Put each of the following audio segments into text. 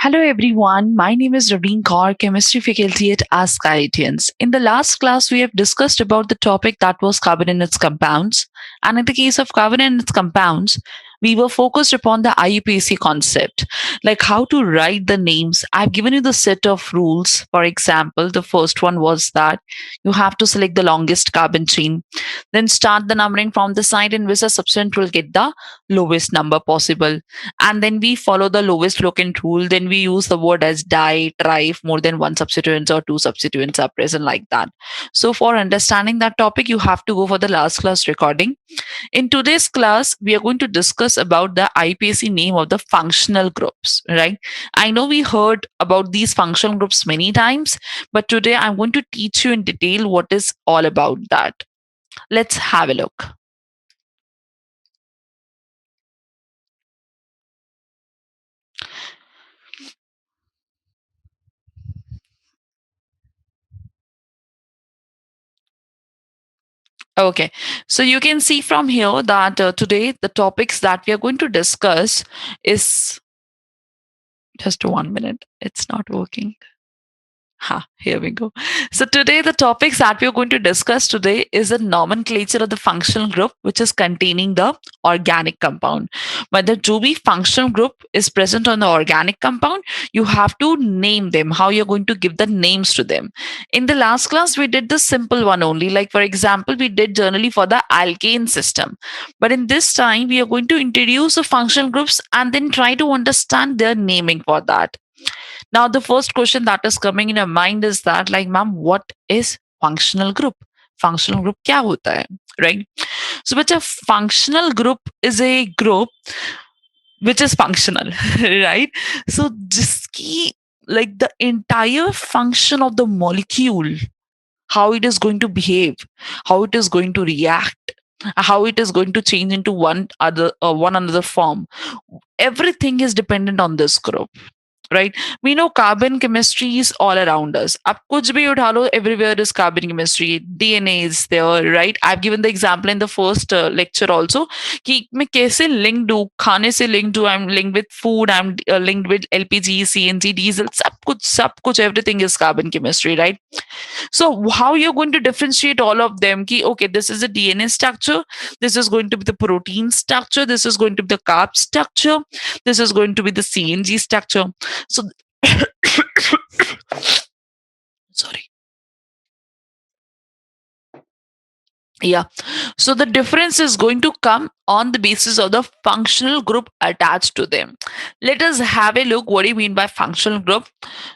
Hello everyone, my name is Raveen Kaur, chemistry faculty at Ask IITians. In the last class, we have discussed about the topic that was carbon and its compounds. And in the case of carbon and its compounds, we were focused upon the IUPAC concept, like how to write the names. I've given you the set of rules. For example, the first one was that you have to select the longest carbon chain, then start the numbering from the side in which a substituent will get the lowest number possible, and then we follow the lowest locant rule. Then we use the word as di, tri if more than one substituents or two substituents are present, like that. So for understanding that topic, you have to go for the last class recording. In today's class, we are going to discuss about the IPAC name of the functional groups, right? I know we heard about these functional groups many times, but today I'm going to teach you in detail what is all about that. Let's have a look. Okay, so you can see from here that today the topics that we are going to discuss is just 1 minute. It's not working. Ha, here we go. So today the topics that we are going to discuss today is the nomenclature of the functional group, which is containing the organic compound. Whether to be functional group is present on the organic compound, you have to name them, how you're going to give the names to them. In the last class, we did the simple one only. Like for example, we did generally for the alkane system. But in this time, we are going to introduce the functional groups and then try to understand their naming for that. Now, the first question that is coming in your mind is that, like, ma'am, what is functional group? Functional group क्या होता है, right? So, but a functional group is a group which is functional, right? So, jiski like the entire function of the molecule, how it is going to behave, how it is going to react, how it is going to change into one another form, everything is dependent on this group, right? We know carbon chemistry is all around us. आप कुछ भी उठा लो, everywhere is carbon chemistry. DNA is there, right? I've given the example in the first lecture also कि मैं कैसे linked हूँ, खाने से linked हूँ, I'm linked with food, I'm linked with LPG, CNG, diesel, सब कुछ, everything is carbon chemistry, right? So how you're going to differentiate all of them? Ki, okay, this is a DNA structure. This is going to be the protein structure. This is going to be the carb structure. This is going to be the CNG structure. So, sorry. Yeah. So the difference is going to come on the basis of the functional group attached to them. Let us have a look what do you mean by functional group.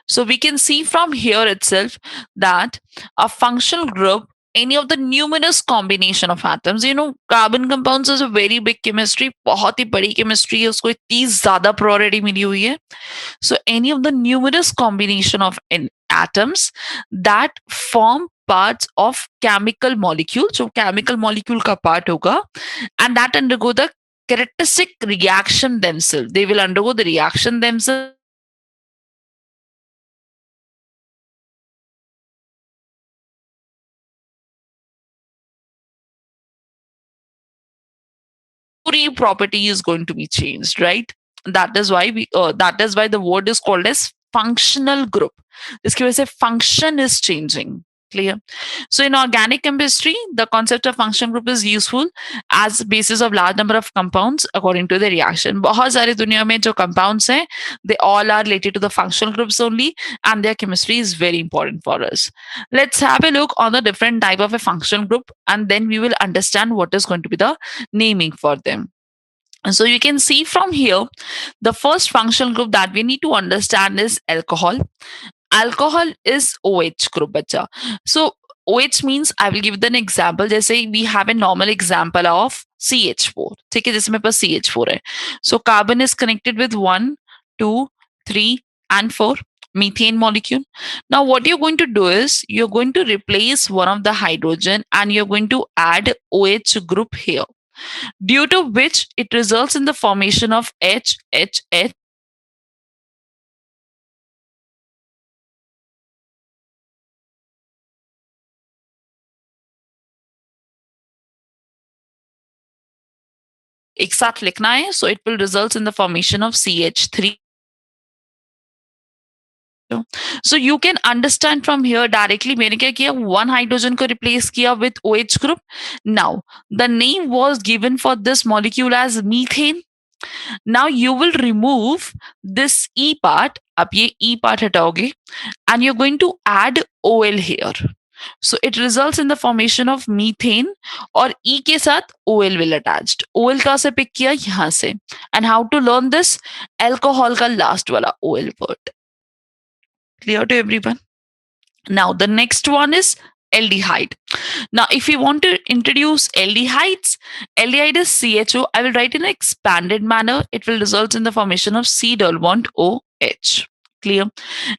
So we can see from here itself that a functional group, any of the numerous combination of atoms, carbon compounds is a very big chemistry, बहुत ही बड़ी chemistry है, उसको इतनी ज़्यादा priority मिली हुई है. So any of the numerous combination of atoms that form parts of chemical molecule, so chemical molecule का part होगा, and that undergo the characteristic reaction themselves. They will undergo the reaction themselves. Puri property is going to be changed, right? That is why the word is called as functional group. इसकी वजह से function is changing. Clear? So in organic chemistry, the concept of function group is useful as basis of large number of compounds according to the reaction. बहुत सारे दुनिया में जो compounds हैं, they all are related to the functional groups only, and their chemistry is very important for us. Let's have a look on the different type of a function group, and then we will understand what is going to be the naming for them. And so you can see from here, the first functional group that we need to understand is alcohol. Alcohol is OH group, bacha. So OH means, I will give an example. जैसे we have a normal example of CH4. ठीक है, जैसे मेरे पास CH4 है. So carbon is connected with 1, 2, 3, and 4 methane molecule. Now what you're going to do is you're going to replace one of the hydrogen and you're going to add OH group here, due to which it results in the formation of HHH. एक साथ लिखना है, so it will result in the formation of CH3. So you can understand from here directly मैंने क्या किया, one hydrogen को replace किया with OH group. Now the name was given for this molecule as methane. Now you will remove this E part, अब ये E part हटाओगे, and you're going to add OL here. So it results in the formation of methane और E के साथ OL will attached. OL कहाँ से pick किया, यहाँ से. And how to learn this? Alcohol का last वाला OL word. Clear to everyone? Now the next one is aldehyde. Now if you want to introduce aldehydes, aldehyde is CHO. I will write in an expanded manner. It will result in the formation of C double bond OH. Clear?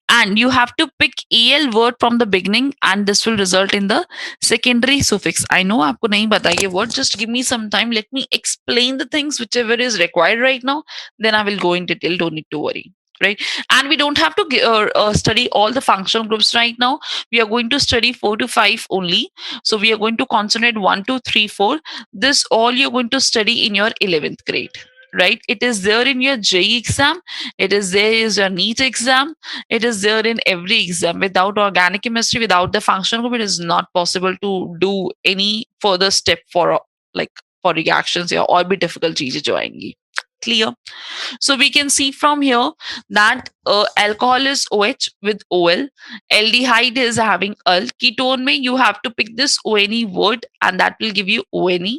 And you have to pick EL word from the beginning, and this will result in the secondary suffix. I know आपको नहीं पता ये word. Just give me some time. Let me explain the things whichever is required right now. Then I will go in detail. Don't need to worry. Right, and we don't have to study all the functional groups right now. We are going to study 4 to 5 only. So we are going to concentrate 1, 2, 3, 4. This all you're going to study in your 11th grade. Right, it is there in your JEE exam. It is there is your NEET exam. It is there in every exam. Without organic chemistry, without the functional group, it is not possible to do any further step for like for reactions here, or be difficult चीजें जो आएंगी. Clear? So we can see from here that alcohol is OH with OL. Aldehyde is having al. Ketone mein you have to pick this ONE word, and that will give you ONE.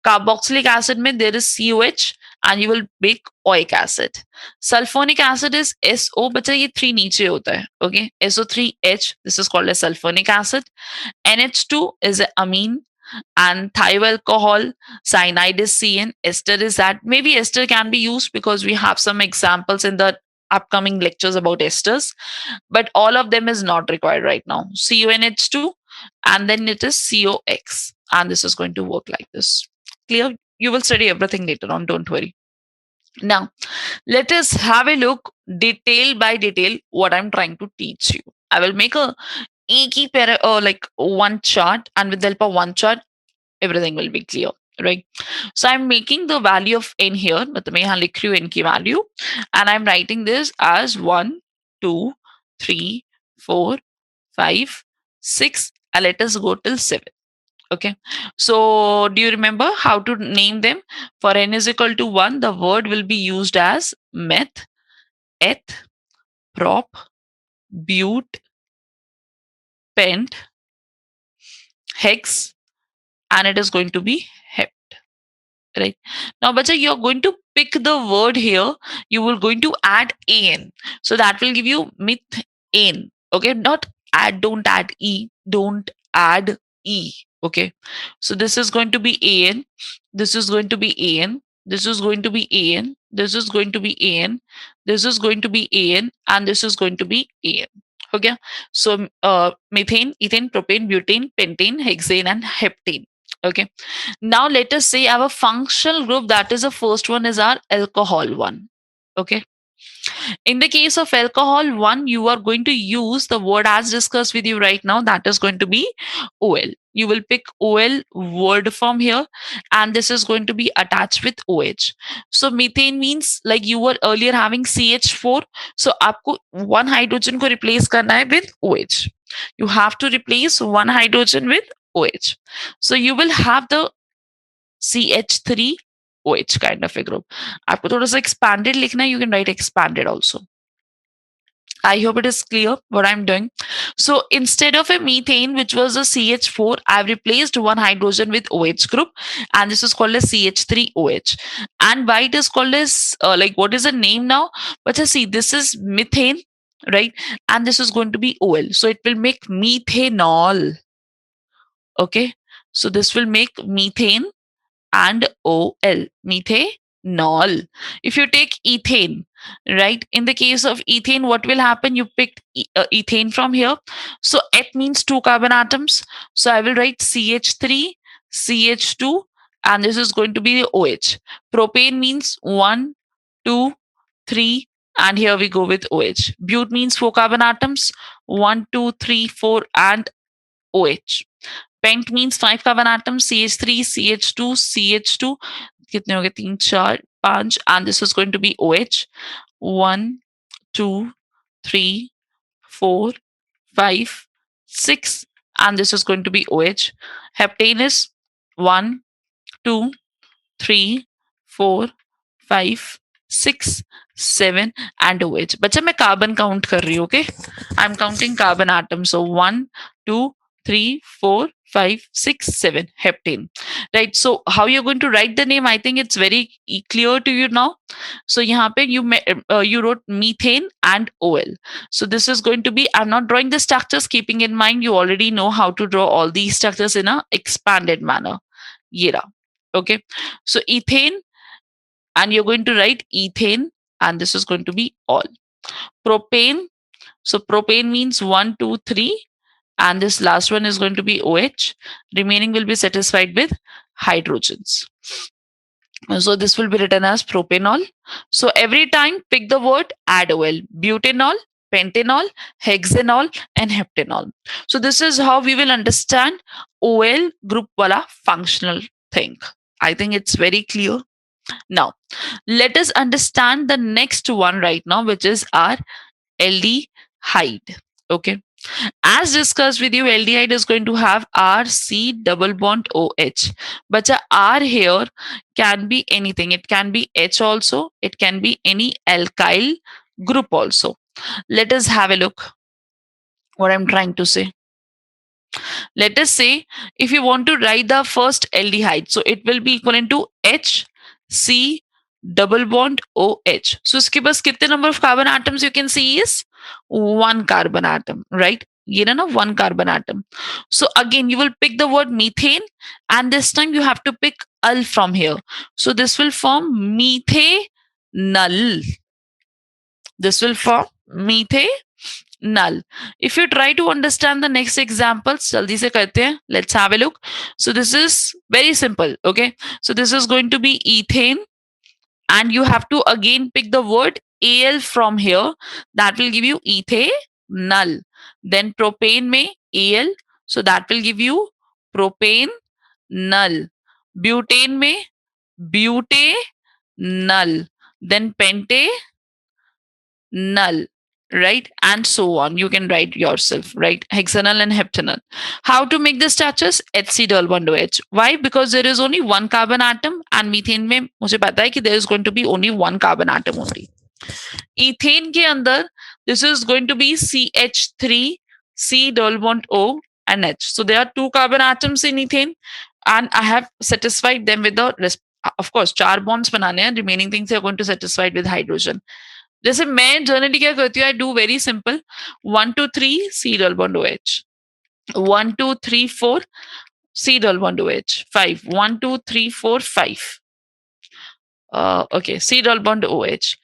Carboxylic acid mein there is COH, and you will make oic acid. Sulfonic acid is SO. बच्चा ये 3 नीचे होता है. Okay, SO3H. This is called as sulfonic acid. NH2 is an amine, and thioalcohol, cyanide is CN, ester is that. Maybe ester can be used because we have some examples in the upcoming lectures about esters, but all of them is not required right now. CONH2, and then it is COX, and this is going to work like this. Clear? You will study everything later on, don't worry. Now, let us have a look detail by detail what I'm trying to teach you. I will make a like one chart, and with the help of one chart, everything will be clear, right? So I'm making the value of n here, but मैं यहाँ लिख रही हूँ n की value, and I'm writing this as 1, 2, 3, 4, 5, 6, and let us go till 7. Okay, so do you remember how to name them? For n is equal to 1, the word will be used as meth, eth, prop, but, pent, hex, and it is going to be hept. Right now, bacha, you're going to pick the word here. You will going to add an, so that will give you methane. Okay, not add. Don't add e. Don't add e. Okay, so this is going to be an. This is going to be an. This is going to be an. This is going to be an. This is going to be an, and this is going to be an. Okay, so methane, ethane, propane, butane, pentane, hexane, and heptane. Okay, now let us say our functional group, that is the first one, is our alcohol one. Okay, in the case of alcohol one, you are going to use the word as discussed with you right now, that is going to be OL. You will pick OL word from here, and this is going to be attached with OH. So methane means like you were earlier having CH4, so आपको one hydrogen को replace करना है with OH. You have to replace one hydrogen with OH. So you will have the CH3OH kind of a group. आपको थोड़ा सा expanded लिखना है, you can write expanded also. I hope it is clear what I'm doing. So instead of a methane, which was a CH4, I've replaced one hydrogen with OH group, and this is called as CH3OH. And why it is called as like what is the name now? But just see, this is methane, right? And this is going to be OL, so it will make methanol. Okay, so this will make methane and OL, methanol. If you take ethane, right? In the case of ethane, what will happen? You picked ethane from here. So eth means 2 carbon atoms. So I will write CH3, CH2, and this is going to be the OH. Propane means 1, 2, 3, and here we go with OH. But means 4 carbon atoms, 1, 2, 3, 4, and OH. Pent means 5 carbon atoms, CH3, CH2, CH2. कितने हो गए? 3, 4, 5, and this is going to be OH. 1, 2, 3, 4, 5, 6, and this is going to be OH. Heptane is 1, 2, 3, 4, 5, 6, 7 and OH. बच्चा मैं carbon count कर रही हूँ, okay? I'm counting carbon atoms. So 1, 2, 3, 4, 5, 6, 7. Heptane. Right. So how you're going to write the name? I think it's very clear to you now. So यहाँ पे you wrote methane and OL. So this is going to be, I'm not drawing the structures, keeping in mind you already know how to draw all these structures in a expanded manner. ये रहा. Okay. So ethane, and you're going to write ethane, and this is going to be all. Propane. So propane means 1, 2, 3, and this last one is going to be OH. Remaining will be satisfied with hydrogens. So this will be written as propanol. So every time pick the word add OL. Butanol, pentanol, hexanol, and heptanol. So this is how we will understand OL group wala functional thing. I think it's very clear. Now, let us understand the next one right now, which is our aldehyde. Okay. As discussed with you, aldehyde is going to have RC double bond OH. But the R here can be anything. It can be H also. It can be any alkyl group also. Let us have a look what I'm trying to say. Let us say if you want to write the first aldehyde, so it will be equivalent to HC double bond OH. So इसके पास कितने number of carbon atoms you can see is one carbon atom, right? ये ना one carbon atom. So again you will pick the word methane, and this time you have to pick al from here. So this will form methanol. This will form methanol. If you try to understand the next examples, jaldi se karte hain. Let's have a look. So this is very simple. Okay. So this is going to be ethane, and you have to again pick the word Al from here. That will give you ethanol. Then propane में Al, so that will give you propane null. Butane में butanol. Then pente null, right? And so on. You can write yourself, right? Hexanol and heptanol. How to make the structures? HC double bond OH. Why? Because there is only one carbon atom, and methane में मुझे पता है कि there is going to be only one carbon atom only. Ethane के अंदर this is going to be CH3, C double bond O and H. So there are two carbon atoms in ethane, and I have satisfied them with the of course चार bonds बनाने हैं. Remaining things are going to satisfied with hydrogen. जैसे मैं generally क्या करती हूँ, I do very simple 1 2 3 C double bond OH, 1 2 3 4 C double bond OH, 5 1 2 3 4 5 okay C double bond OH,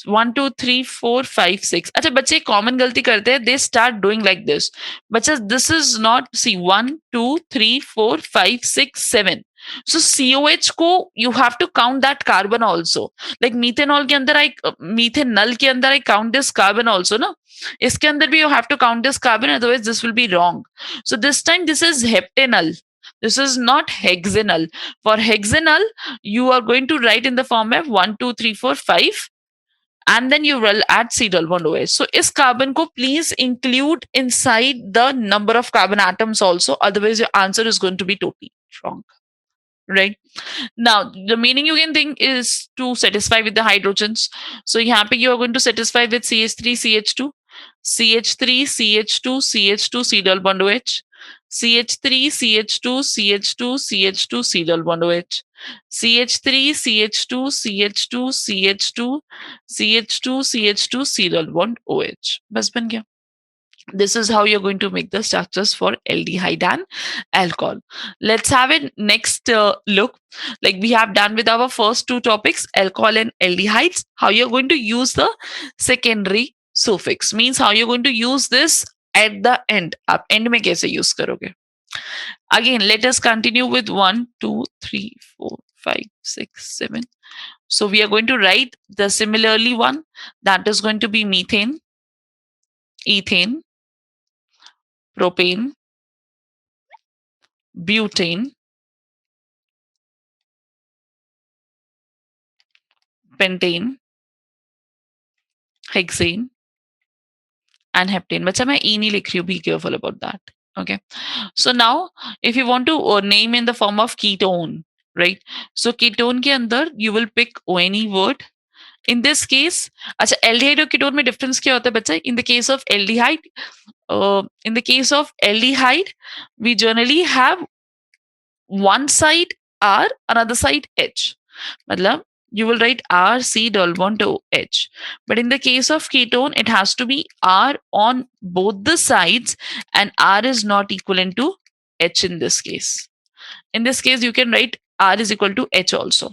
1 2 3 4 5 6. अच्छा बच्चे कॉमन गलती करते हैं, they start doing like this. बच्चा this is not C 1 2 3 4 5 6 7. So COH को you have to count that carbon also. Like methanol के अंदर methanol के अंदर I count this carbon also ना. इसके अंदर भी you have to count this carbon, otherwise this will be wrong. So this time this is heptanol. This is not hexanol. For hexanol, you are going to write in the form of 1 2 3 4 5, and then you will add C double bond OH. So इस carbon को please include inside the number of carbon atoms also, otherwise your answer is going to be totally wrong. Right. Now, the meaning you can think is to satisfy with the hydrogens. So यहाँ पे you are going to satisfy with CH3, CH2, CH3, CH2, CH2, C double bond OH, CH3, CH2, CH2, CH2, C double bond OH, CH3, CH2, CH2, CH2, CH2, CH2, C double bond OH. बस बन गया. This is how you're going to make the structures for aldehyde and alcohol. Let's have a next look. Like we have done with our first two topics, alcohol and aldehydes, how you're going to use the secondary suffix. Means how you're going to use this at the end. आप end में कैसे use करोगे? Again, let us continue with 1, 2, 3, 4, 5, 6, 7. So we are going to write the similarly one, that is going to be methane, ethane, propane, butane, pentane, hexane, and heptane. बच्चा मैं E नहीं लिख रही हूँ, be careful about that. Okay. So now if you want to name in the form of ketone, right? So ketone के अंदर you will pick any word. In this case, अच्छा aldehyde और ketone में difference क्या होता है बच्चा? In the case of aldehyde, we generally have one side R, another side H. मतलब you will write R, C, double bond O, H. But in the case of ketone, it has to be R on both the sides, and R is not equivalent to H in this case. In this case, you can write R is equal to H also.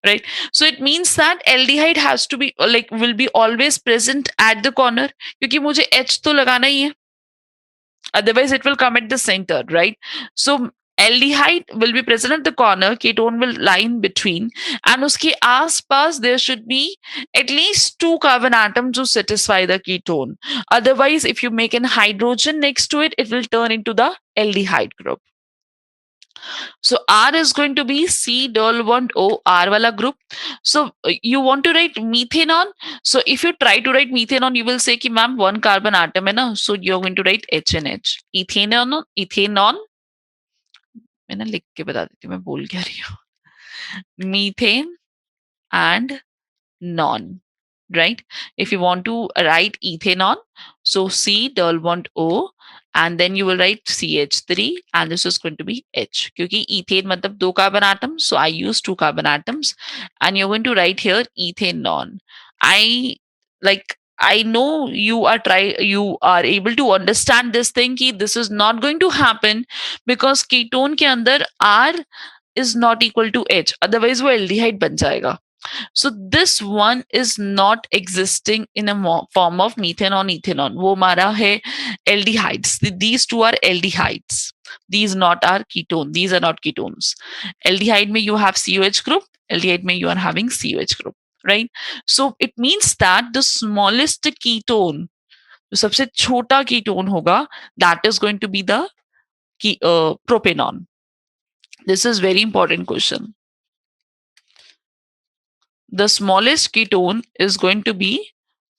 Right. So it means that aldehyde has to be like will be always present at the corner क्योंकि मुझे H तो लगाना ही है. Otherwise, it will come at the center, right? So aldehyde will be present at the corner, ketone will lie in between, and uske aas-paas there should be at least two carbon atoms to satisfy the ketone. Otherwise, if you make an hydrogen next to it, it will turn into the aldehyde group. So R is going to be C double bond O, R wala group. So you want to write methanol. So if you try to write methanol, you will say ki ma'am one carbon atom hai na. So you're going to write H and H. Ethanol. मैं ना लिख के बता देती हूँ मैं बोल क्या रही हूँ. Methane and non. Right? If you want to write ethanol, so C double bond O, and then you will write CH3, and this is going to be H. क्योंकि ethane मतलब दो carbon atoms, so I use two carbon atoms, and you're going to write here ethanol. I know you are able to understand this thing कि this is not going to happen because ketone के अंदर R is not equal to H, otherwise वो aldehyde बन जाएगा. So this one is not existing in a form of methanol, ethanol. वो हमारा है aldehydes. These two are aldehydes. These not are ketone. These are not ketones. Aldehyde में you have COH group. Aldehyde में you are having COH group, right? So it means that the smallest ketone, जो सबसे छोटा ketone होगा, that is going to be the propanol. This is very important question. The smallest ketone is going to be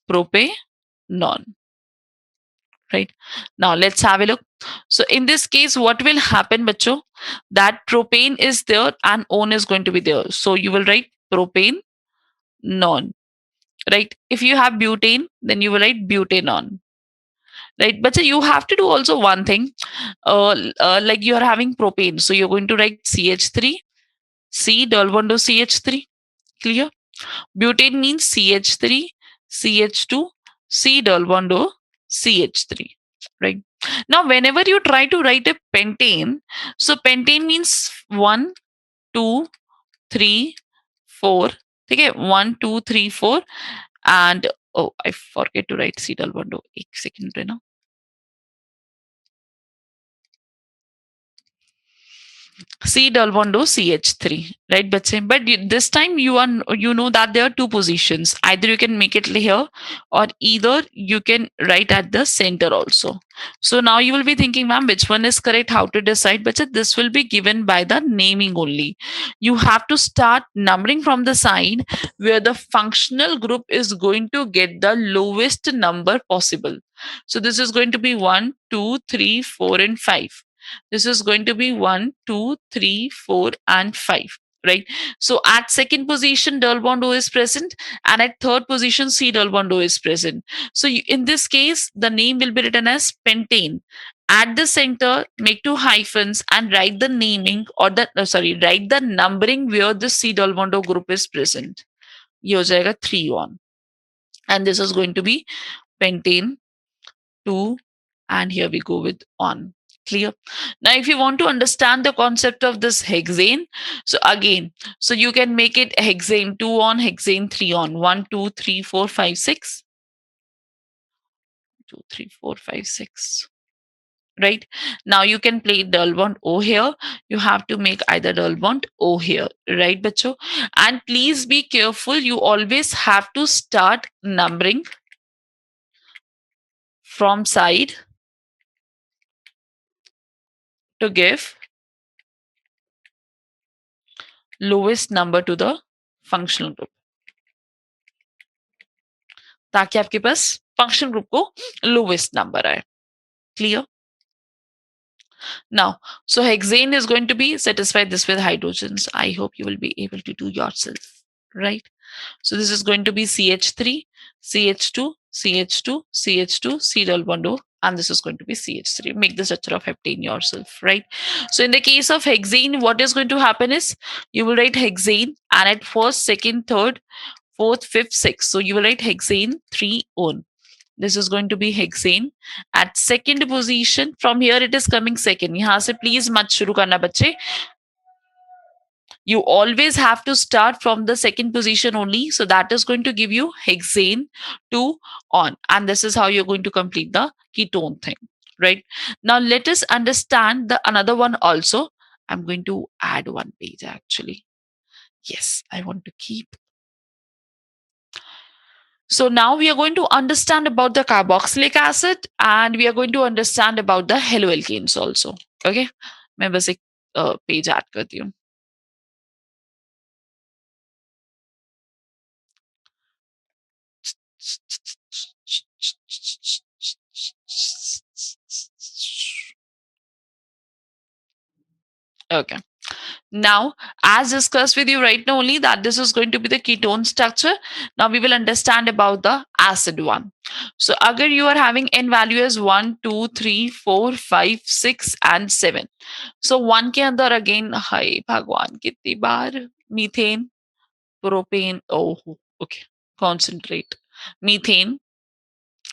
propanol. Right. Now let's have a look. So in this case, what will happen, bacho? That propane is there and one is going to be there. So you will write propane non. Right. If you have butane, then you will write butanon. Right. But you have to do also one thing. Like you are having propane. So you're going to write CH3, C double bond of CH3. Clear? Butane means CH3, CH2, C double bond O, CH3. Right. Now, whenever you try to write a pentane, so pentane means 1, 2, 3, 4. Okay, 1, 2, 3, 4. And oh, I forget to write C double bond O. एक second है ना. C double bond O CH3, right, बच्चे? But this time you know that there are two positions. Either you can make it here, or either you can write at the center also. So now you will be thinking, ma'am, which one is correct? How to decide? But this will be given by the naming only. You have to start numbering from the side where the functional group is going to get the lowest number possible. So this is going to be 1, 2, 3, 4, and 5. This is going to be 1, 2, 3, 4, and 5. Right. So at second position, double bond O is present, and at third position, C double bond O is present. So in this case, the name will be written as pentane. At the center, make two hyphens and write the naming or write the numbering where the C double bond O group is present. ये हो जाएगा 3-1. And this is going to be pentane 2, and here we go with on. Clear? Now, if you want to understand the concept of this hexane, so again, so you can make it hexane 2 on, hexane 3 on. 1, 2, 3, 4, 5, 6. 2, 3, 4, 5, 6. Right? Now you can play double bond O here. You have to make either double bond O here. Right, bacho? And please be careful. You always have to start numbering from side to give lowest number to the functional group, ताकि आपके पास function group को lowest number आए. Clear? Now, so hexane is going to be satisfy this with hydrogens. I hope you will be able to do yourself, right? So this is going to be CH3, CH2, CH2, CH2, C double bond O, and this is going to be CH3. Make the structure of heptane yourself, right? So in the case of hexane, what is going to happen is you will write hexane and at first, second, third, fourth, fifth, sixth. So you will write hexane 3 on. This is going to be hexane at second position. From here it is coming second. यहाँ से please मत शुरू करना बच्चे. You always have to start from the second position only. So that is going to give you hexane 2 on. And this is how you're going to complete the ketone thing, right? Now let us understand the another one also. I'm going to add one page actually. Yes, I want to keep. So now we are going to understand about the carboxylic acid and we are going to understand about the haloalkanes also. Okay, मैं बस एक page add करती हूँ. Okay. Now, as discussed with you right now only that this is going to be the ketone structure. Now we will understand about the acid one. So agar you are having n value as 1, 2, 3, 4, 5, 6 and 7. So 1 के अंदर again, हाय भगवान कितनी बार methane, propane, oh, okay, concentrate, methane,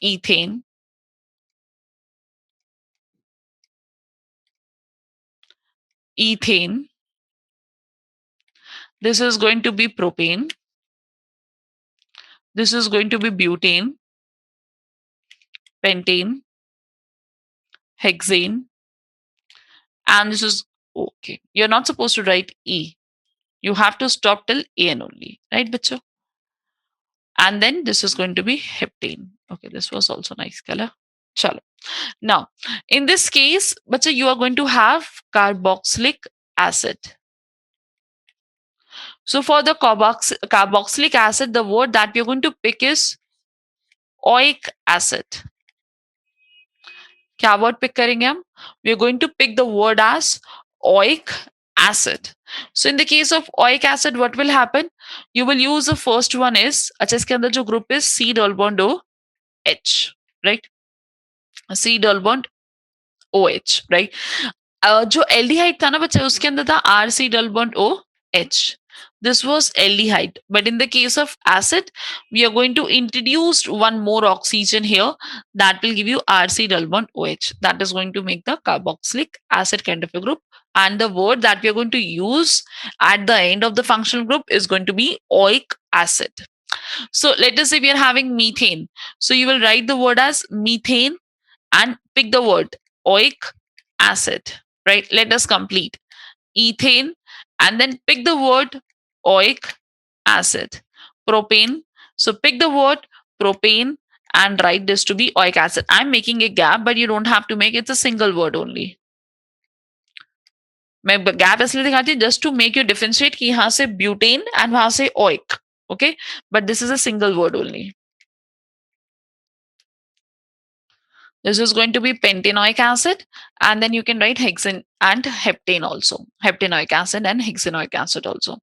ethane, ethane. This is going to be propane. This is going to be butane, pentane, hexane, and this is okay. You're not supposed to write E. You have to stop till AN only, right, bacho? And then this is going to be heptane. Okay, this was also nice color. Chalo. Now, in this case, bacha, you are going to have carboxylic acid. So for the carboxylic acid, the word that we are going to pick is oic acid. क्या word pick करेंगे हम? We are going to pick the word as oic acid. So in the case of oic acid, what will happen? You will use the first one is, अच्छा इसके अंदर जो group is C double bond O H, right? C double bond OH, right? जो aldehyde था ना बच्चे उसके अंदर था RC double bond OH. This was aldehyde. But in the case of acid, we are going to introduce one more oxygen here that will give you RC double bond OH. That is going to make the carboxylic acid kind of a group. And the word that we are going to use at the end of the functional group is going to be oic acid. So let us say we are having methane. So you will write the word as methane and pick the word oic acid, right? Let us complete ethane and then pick the word oic acid. Propane. So pick the word propane and write this to be oic acid. I'm making a gap, but you don't have to make it's a single word only. मैं gap इसलिए दिखाती हूँ just to make you differentiate कि यहाँ से butane and वहां से oic. Okay, but this is a single word only. This is going to be pentanoic acid, and then you can write hexane and heptane also. Heptanoic acid and hexanoic acid also.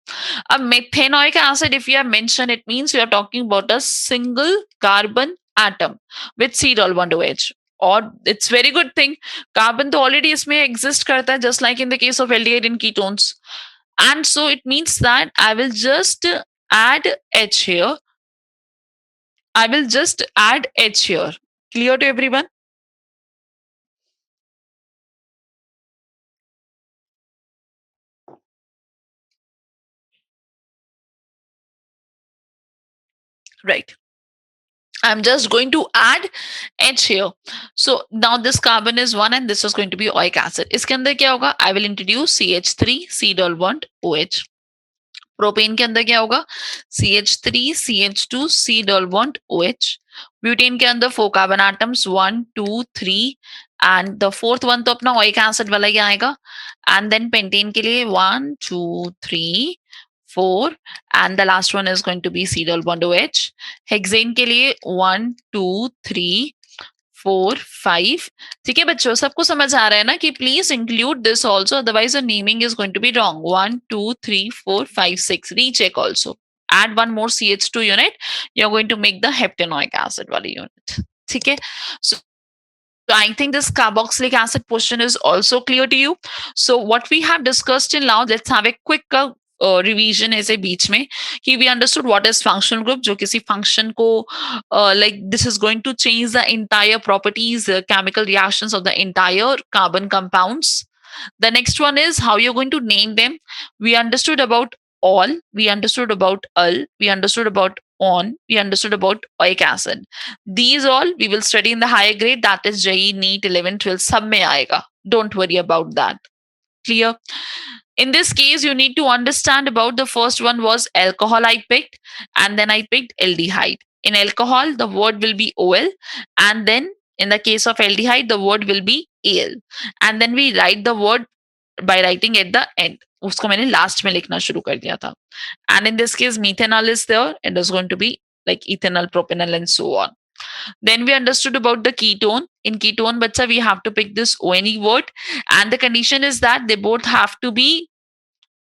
A methanoic acid, if you have mentioned, it means you are talking about a single carbon atom with C double bond OH. Or it's very good thing. Carbon to already इसमें exist करता है, just like in the case of aldehyde in ketones. And so it means that I will just add H here. I will just add H here. Clear to everyone? Right. I'm just going to add H here. So now this carbon is 1 and this is going to be oic acid. इसके अंदर क्या होगा? I will introduce CH3, C double bond OH. Propane के अंदर क्या होगा? CH3, CH2, C double bond OH. Butane के अंदर 4 carbon atoms 1, 2, 3 and the fourth one तो अपना oic acid वाला ही आएगा. एंड देन पेंटेन के लिए 1, 2, 3, 4, and the last one is going to be C double bond OH. Hexane के लिए 1 2 3 4 5. ठीक है बच्चों, सबको समझ आ रहा है ना कि please include this also, otherwise your naming is going to be wrong. 1 2 3 4 5 6. Recheck also. Add one more CH2 unit, you're going to make the heptanoic acid wali unit. ठीक है. So I think this carboxylic acid portion is also clear to you. So what we have discussed till now, let's have a quick revision ऐसे बीच में कि we understood what is functional group, जो किसी function को like this is going to change the entire properties, chemical reactions of the entire carbon compounds. The next one is how you're going to name them. We understood about all, we understood about ul, we understood about on, we understood about oic acid. These all we will study in the higher grade, that is JEE, NEET, 11, 12 सब में आएगा. Don't worry about that. Clear? In this case, you need to understand about the first one was alcohol I picked, and then I picked aldehyde. In alcohol, the word will be OL, and then in the case of aldehyde, the word will be AL. And then we write the word by writing at the end. उसको मैंने last में लिखना शुरू कर दिया था. And in this case, methanol is there. It is going to be like ethanol, propanol, and so on. Then we understood about the ketone. In ketone, bacha, we have to pick this ONE word, and the condition is that they both have to be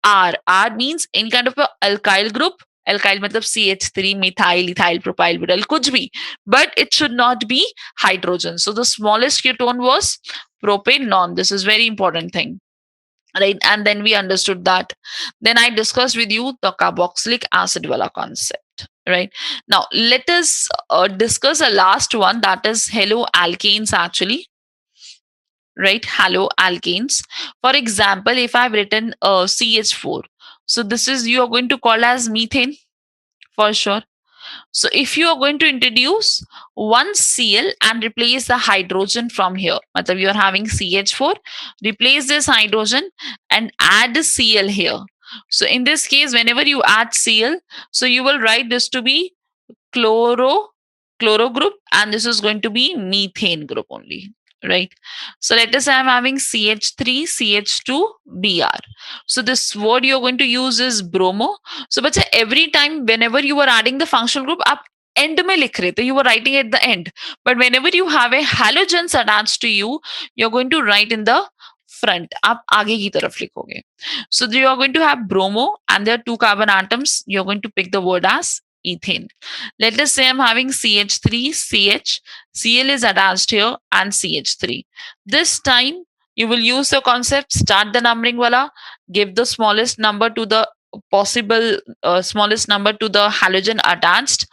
R. R means any kind of a alkyl group. Alkyl matlab CH3, methyl, ethyl, propyl, butyl, kuch bhi. But it should not be hydrogen. So the smallest ketone was propanone. This is very important thing. Right, and then we understood that. Then I discussed with you the carboxylic acid wala concept. Right, now let us discuss a last one, that is haloalkanes actually. Right, haloalkanes. For example, if I've written CH4, so this is you are going to call as methane for sure. So if you are going to introduce one Cl and replace the hydrogen from here, matlab you are having CH4, replace this hydrogen and add the Cl here. So in this case, whenever you add Cl, so you will write this to be chloro group, and this is going to be methane group only. Right, so let us say I'm having CH3 CH2 Br. So this word you're going to use is bromo. So bacha, every time whenever you are adding the functional group, आप end में लिख रहे थे, you were writing at the end, but whenever you have a halogens attached to you, you're going to write in the front. आप आगे की तरफ लिखोगे. So you are going to have bromo, and there are two carbon atoms. You're going to pick the word as ethane. Let us say I'm having CH3 CH, Cl is attached here, and CH3. This time you will use the concept, start the numbering wala, give the smallest number to the possible smallest number to the halogen attached,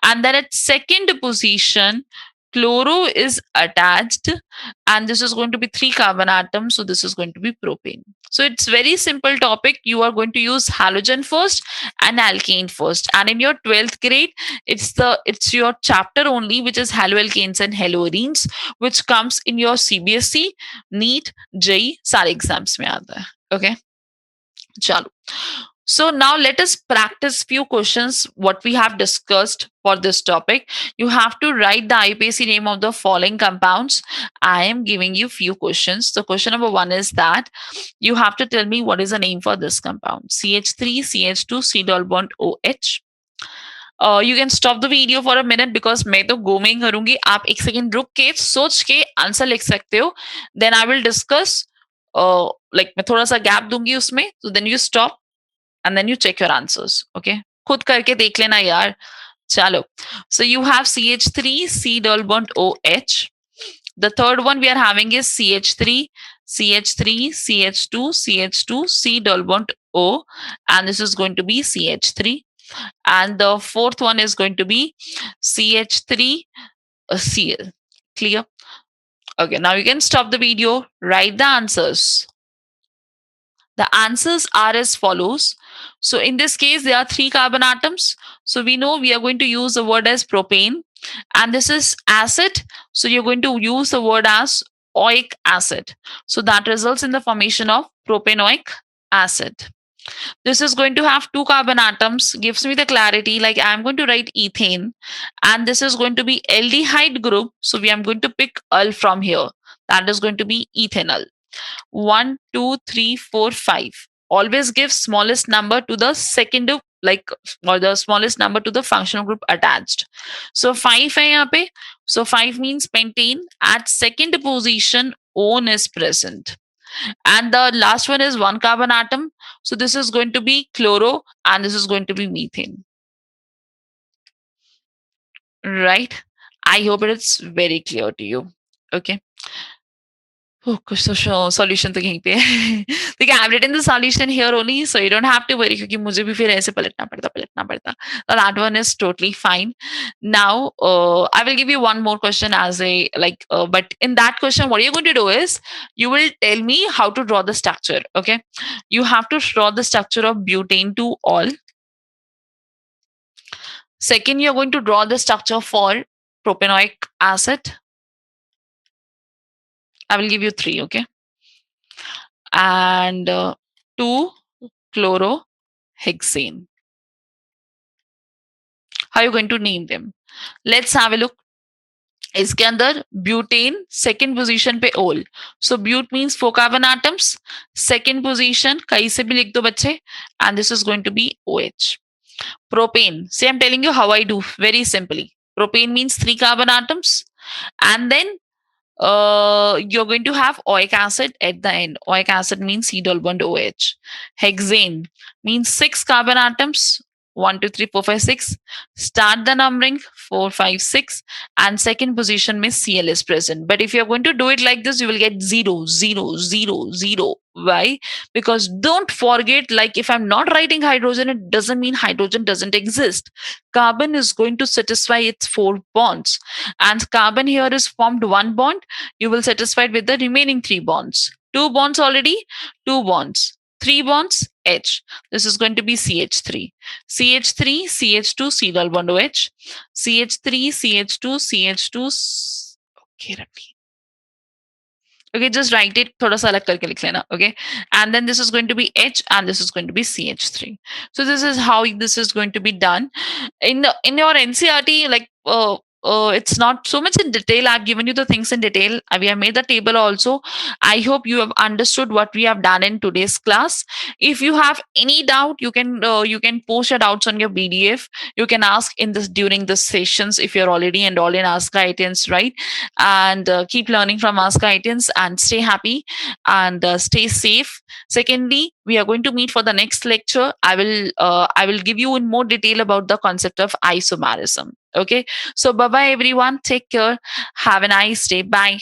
and then at second position chloro is attached, and this is going to be 3 carbon atoms, so this is going to be propane. So it's very simple topic. You are going to use halogen first and alkane first, and in your 12th grade it's your chapter only, which is haloalkanes and haloarenes, which comes in your CBSE, NEET, JEE सारे exams में आता है. Okay, chalo. So now let us practice few questions what we have discussed for this topic. You have to write the IUPAC name of the following compounds. I am giving you few questions. So question number 1 is that you have to tell me what is the name for this compound. CH3, CH2, C double bond OH. You can stop the video for a minute because मैं तो go में करूंगी. आप एक second रुक के सोच के आंसर लिख सकते हो. Then I will discuss. Like मैं थोड़ा सा गैप दूंगी उसमें. So then you stop and then you check your answers. Okay, खुद करके देख लेना यार. चलो. So you have CH3, C double bond OH. The third one we are having is CH3, CH3, CH2, CH2, C double bond O, and this is going to be CH3. And the fourth one is going to be CH3 Cl. Clear? Okay, now you can stop the video, write the answers. The answers are as follows. So in this case, there are 3 carbon atoms. So we know we are going to use the word as propane, and this is acid. So you're going to use the word as oic acid. So that results in the formation of propanoic acid. This is going to have 2 carbon atoms, gives me the clarity, like I'm going to write ethane, and this is going to be aldehyde group. So we are going to pick ul from here. That is going to be ethanol. 1, 2, 3, 4, 5. always give smallest number to the second, like, or the smallest number to the functional group attached. So 5 है यहाँ पे. So 5 means pentane. At second position, one is present. And the last one is one carbon atom. So this is going to be chloro and this is going to be methane. Right? I hope it's very clear to you. Okay. Oh, कुछ तो solution तो यहीं पे है. देखिए, I have written the solution here only, so you don't have to worry, क्योंकि मुझे भी फिर ऐसे पलटना पड़ता. So that one is totally fine. Now, I will give you one more question as a like, but in that question, what you're going to do is you will tell me how to draw the structure. Okay, you have to draw the structure of butane to all. Second, you're going to draw the structure for propanoic acid. I will give you three. Okay, and two chlorohexane. How are you going to name them? Let's have a look. इसके अंदर butane second position पे ओल. So but means 4 carbon atoms. Second position कहीं से भी लिख दो बच्चे, and this is going to be OH. Propane, see, I'm telling you how I do very simply. Propane means 3 carbon atoms, and then you're going to have oic acid at the end. Oic acid means C double bond OH. Hexane means 6 carbon atoms. 1, 2, 3, 4, 5, 6. Start the numbering 4, 5, 6, and second position means Cl is present. But if you're going to do it like this, you will get 0, 0, 0, 0. Why? Because don't forget, like, if I'm not writing hydrogen, it doesn't mean hydrogen doesn't exist. Carbon is going to satisfy its 4 bonds, and carbon here is formed 1 bond. You will satisfied with the remaining 3 bonds. 2 bonds already, 2 bonds. 3 bonds, H. This is going to be CH3. CH3, CH2, C double bond OH. CH3, CH2, CH2. Okay, Ravi. Okay, just write it. थोड़ा सा अलग करके लिख लेना. Okay, and then this is going to be H, and this is going to be CH3. So this is how this is going to be done in your NCRT. Like, it's not so much in detail. I've given you the things in detail. We have made the table also. I hope you have understood what we have done in today's class. If you have any doubt, you can post your doubts on your PDF. You can ask in this during the sessions if you're already enrolled in Ask Guidance, right? And keep learning from Ask Guidance and stay happy and stay safe. Secondly, we are going to meet for the next lecture. I will give you in more detail about the concept of isomerism. Okay, so bye bye everyone, take care, have a nice day, bye.